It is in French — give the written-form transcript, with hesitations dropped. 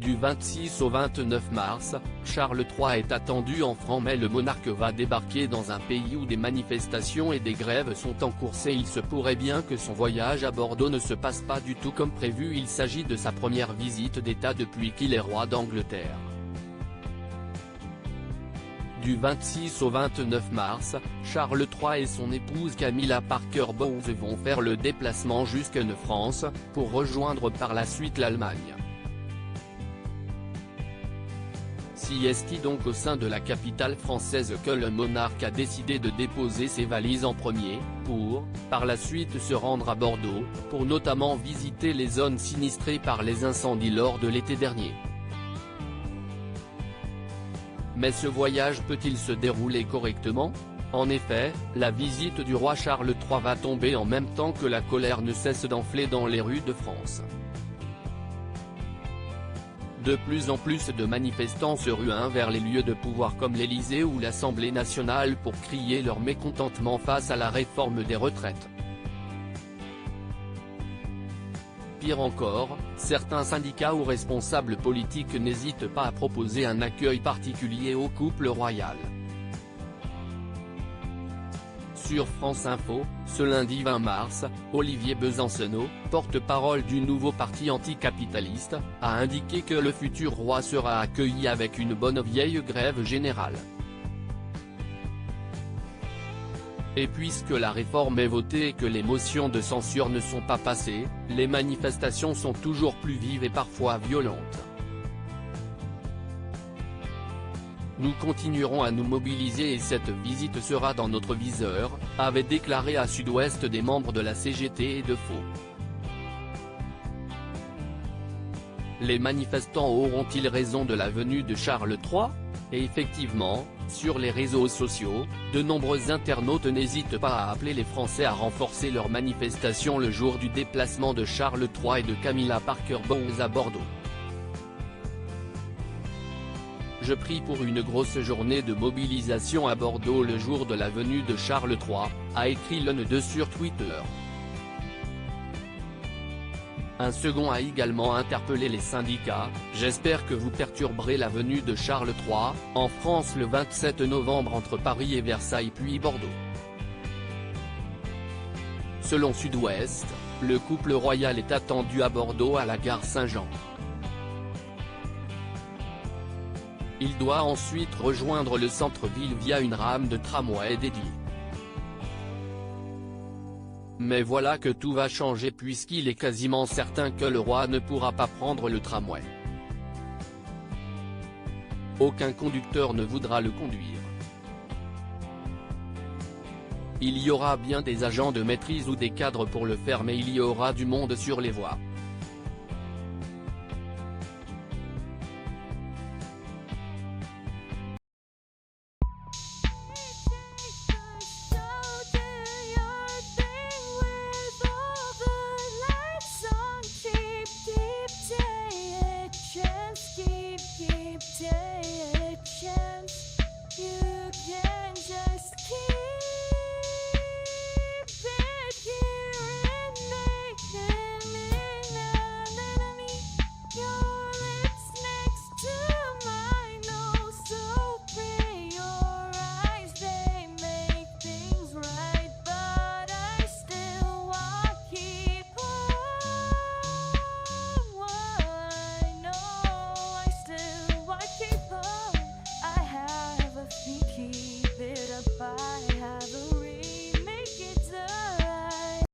Du 26 au 29 mars, Charles III est attendu en franc, mais le monarque va débarquer dans un pays où des manifestations et des grèves sont en cours et il se pourrait bien que son voyage à Bordeaux ne se passe pas du tout comme prévu. Il s'agit de sa première visite d'État depuis qu'il est roi d'Angleterre. Du 26 au 29 mars, Charles III et son épouse Camilla Parker Bowles vont faire le déplacement jusqu'en France, pour rejoindre par la suite l'Allemagne. Si est donc au sein de la capitale française que le monarque a décidé de déposer ses valises en premier, pour, par la suite se rendre à Bordeaux, pour notamment visiter les zones sinistrées par les incendies lors de l'été dernier. Mais ce voyage peut-il se dérouler correctement? En effet, la visite du roi Charles III va tomber en même temps que la colère ne cesse d'enfler dans les rues de France. De plus en plus de manifestants se ruent vers les lieux de pouvoir comme l'Élysée ou l'Assemblée nationale pour crier leur mécontentement face à la réforme des retraites. Pire encore, certains syndicats ou responsables politiques n'hésitent pas à proposer un accueil particulier au couple royal. Sur France Info, ce lundi 20 mars, Olivier Besancenot, porte-parole du nouveau parti anticapitaliste, a indiqué que le futur roi sera accueilli avec une bonne vieille grève générale. Et puisque la réforme est votée et que les motions de censure ne sont pas passées, les manifestations sont toujours plus vives et parfois violentes. Nous continuerons à nous mobiliser et cette visite sera dans notre viseur, avait déclaré à Sud-Ouest des membres de la CGT et de Faux. Les manifestants auront-ils raison de la venue de Charles III? Et effectivement, sur les réseaux sociaux, de nombreux internautes n'hésitent pas à appeler les Français à renforcer leurs manifestations le jour du déplacement de Charles III et de Camilla Parker Bowles à Bordeaux. Je prie pour une grosse journée de mobilisation à Bordeaux le jour de la venue de Charles III, a écrit l'un d'eux sur Twitter. Un second a également interpellé les syndicats: « J'espère que vous perturberez la venue de Charles III, en France le 27 novembre entre Paris et Versailles puis Bordeaux. » Selon Sud-Ouest, le couple royal est attendu à Bordeaux à la gare Saint-Jean. Il doit ensuite rejoindre le centre-ville via une rame de tramway dédiée. Mais voilà que tout va changer puisqu'il est quasiment certain que le roi ne pourra pas prendre le tramway. Aucun conducteur ne voudra le conduire. Il y aura bien des agents de maîtrise ou des cadres pour le faire, mais il y aura du monde sur les voies.